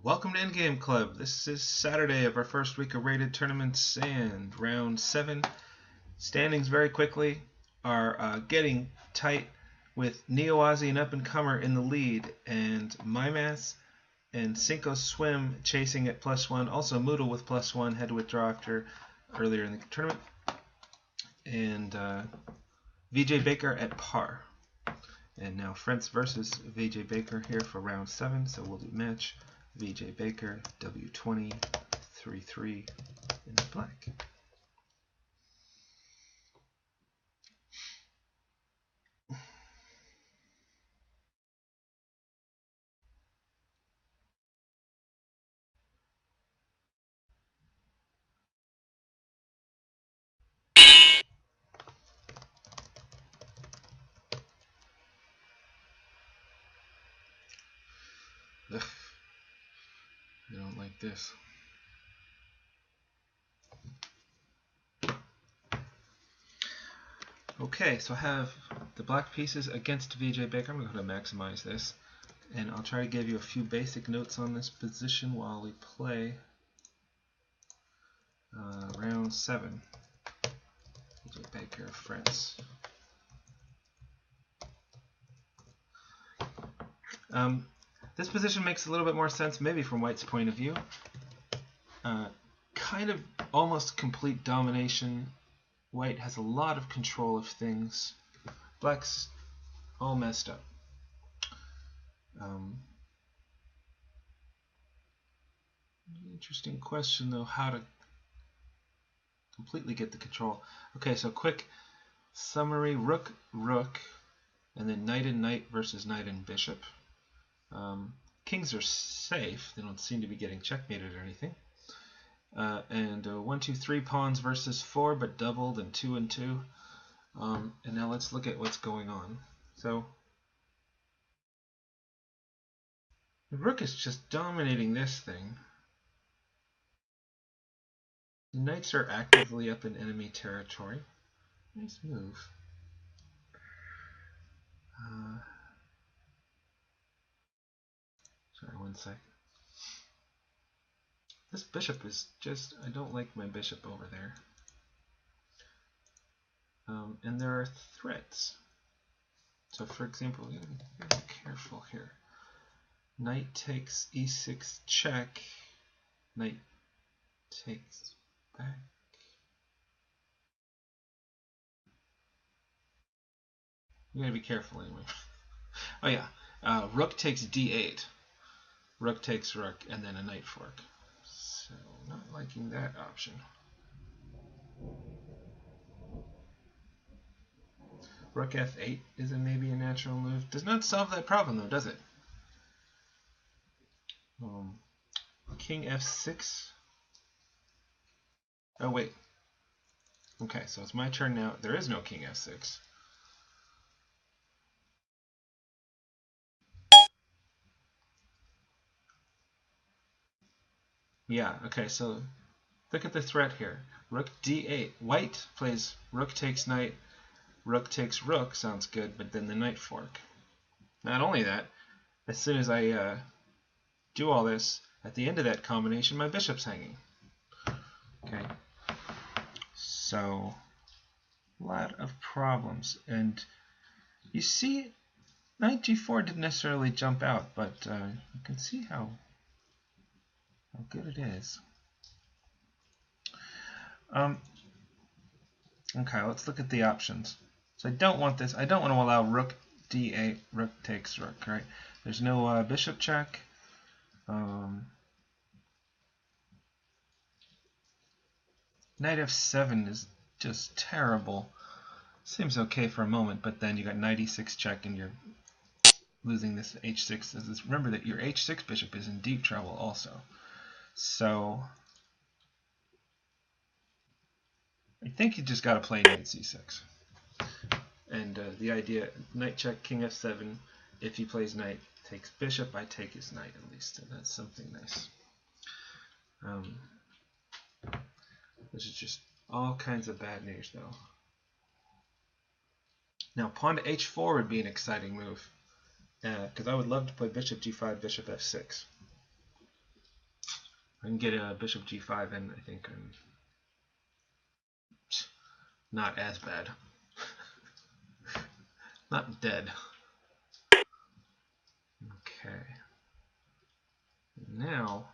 Welcome to Endgame Club. This is Saturday of our first week of rated tournaments and round 7. Standings very quickly are getting tight with Neo-Aussie and up-and-comer in the lead, and MyMass and Cinco Swim chasing at +1. Also Moodle with +1 had to withdraw after earlier in the tournament. And vjbaker at par. And now Frentz versus vjbaker here for round 7, so we'll do match vjbaker W20 3-3 in the black. Ugh, I don't like this. Okay, so I have the black pieces against vjbaker. I'm going to maximize this, and I'll try to give you a few basic notes on this position while we play round 7. vjbaker, Frentz. This position makes a little bit more sense maybe from white's point of view. Kind of almost complete domination. White has a lot of control of things. Black's all messed up. Interesting question though, how to completely get the control. Okay, so quick summary: rook, rook, and then knight and knight versus knight and bishop. Kings are safe; they don't seem to be getting checkmated or anything. And 1, 2, 3 pawns versus 4, but doubled, and 2 and 2. And now let's look at what's going on. So the rook is just dominating this thing. The knights are actively up in enemy territory. Nice move. Sorry, one sec. This bishop is just, I don't like my bishop over there. And there are threats. So for example, we gotta be careful here. Knight takes e6 check. Knight takes back. You gotta be careful anyway. Oh yeah, rook takes d8. Rook takes rook, and then a knight fork. So not liking that option. Rook f8 is maybe a natural move. Does not solve that problem though, does it? King f6. Oh wait. Okay, so it's my turn now. There is no king f6. Yeah, okay, so look at the threat here. Rook d8. White plays rook takes knight, rook takes rook. Sounds good, but then the knight fork. Not only that, as soon as I do all this, at the end of that combination, my bishop's hanging. Okay, so a lot of problems. And you see, knight g4 didn't necessarily jump out, but you can see how good it is. Okay, let's look at the options. So I don't want this. I don't want to allow rook d8, rook takes rook, right? There's no bishop check. Knight f7 is just terrible. Seems okay for a moment, but then you got knight e6 check and you're losing this h6. Remember that your h6 bishop is in deep trouble also. So I think you just got to play knight c6. And the idea, knight check, king f7. If he plays knight, takes bishop, I take his knight at least. And that's something nice. This is just all kinds of bad news though. Now pawn to h4 would be an exciting move. Because I would love to play bishop g5, bishop f6. I can get a bishop g5, and I think I'm not as bad. Not dead. Okay. Now,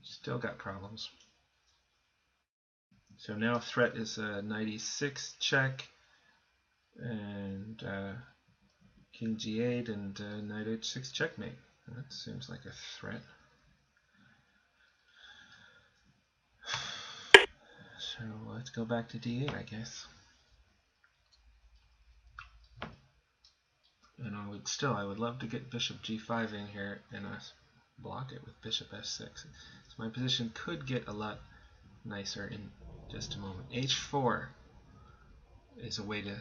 still got problems. So now threat is a knight e6 check, and king g8, and knight h6 checkmate. That seems like a threat. So let's go back to d8, I guess. And I would love to get bishop g5 in here and block it with bishop s6. So my position could get a lot nicer in just a moment. h4 is a way to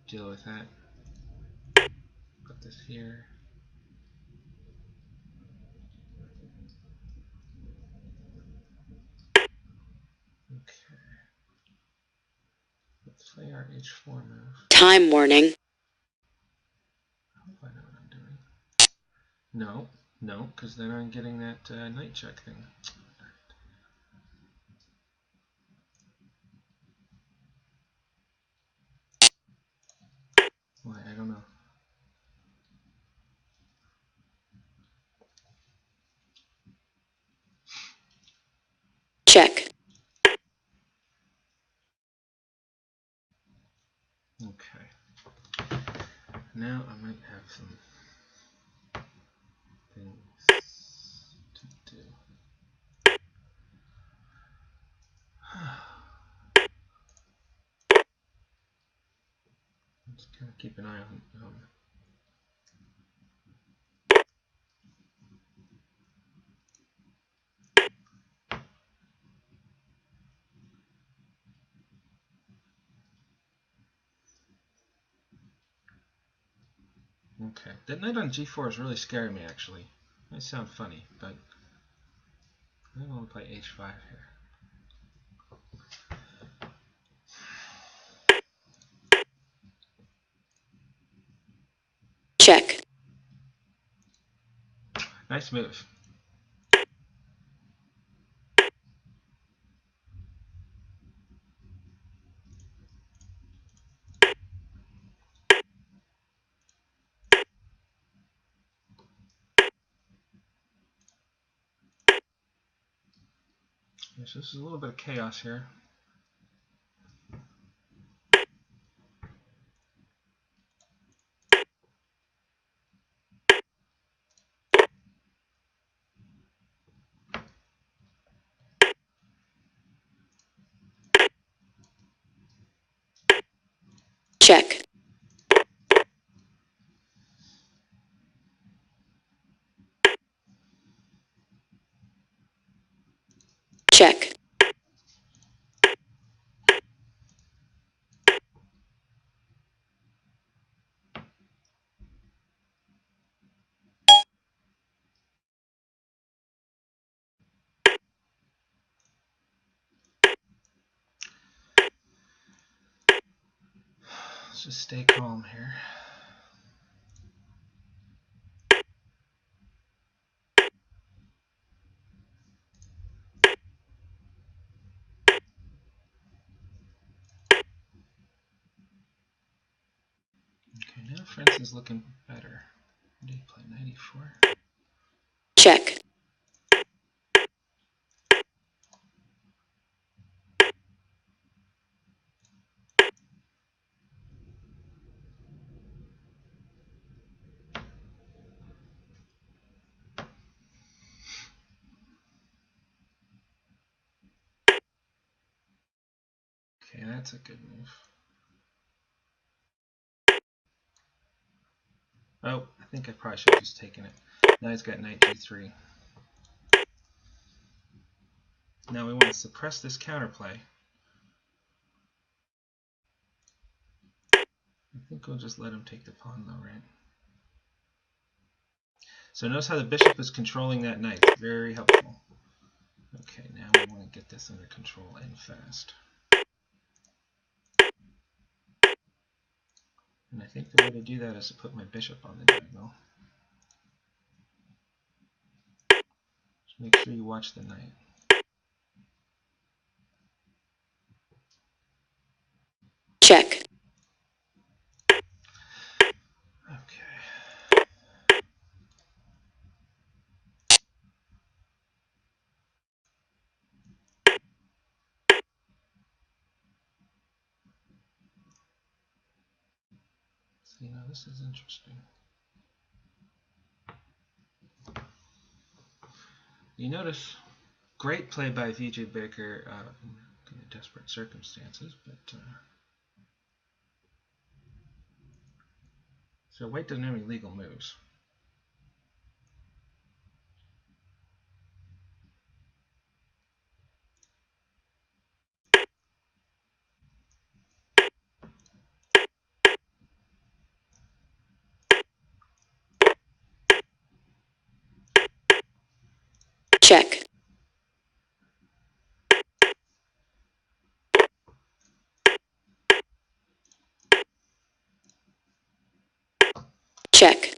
deal with that. Put this here. Okay. Let's play our h4 move. Time warning. I hope I know what I'm doing. No, because then I'm getting that knight check thing. Why? I don't know. Check. Okay. Now I might have some things to do. Just kind of keep an eye on Okay, that knight on g4 is really scaring me, actually. It might sound funny, but I don't want to play h5 here. Check. Nice move. Yes, this is a little bit of chaos here. Check. Check. Let's just stay calm here. Okay, now France is looking better. What do you play? 94? Check. Okay, that's a good move. Oh, I think I probably should have just taken it. Now he's got knight g3. Now we want to suppress this counterplay. I think we'll just let him take the pawn though, right? So notice how the bishop is controlling that knight. It's very helpful. Okay, now we want to get this under control and fast. And I think the way to do that is to put my bishop on the diagonal. Make sure you watch the knight. Check. Okay. See, now this is interesting. You notice, great play by vjbaker in desperate circumstances, but so white doesn't have any legal moves. Check. Check.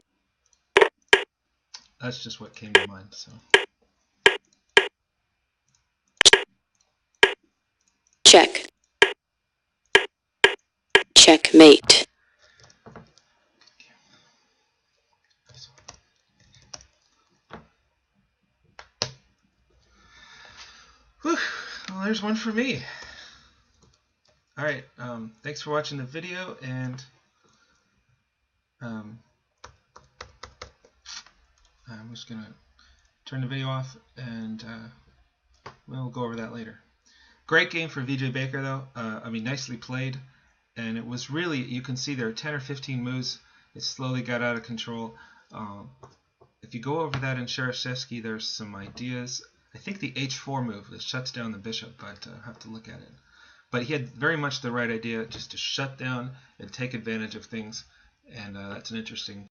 That's just what came to mind. So Check. Checkmate. whew, well, there's one for me. All right, thanks for watching the video, and I'm just gonna turn the video off, and we'll go over that later. Great game for vjbaker, though. I mean, nicely played, and it was really, you can see there are 10 or 15 moves. It slowly got out of control. If you go over that in Sharashevsky, there's some ideas. I think the h4 move that shuts down the bishop, but I have to look at it. But he had very much the right idea, just to shut down and take advantage of things, and that's an interesting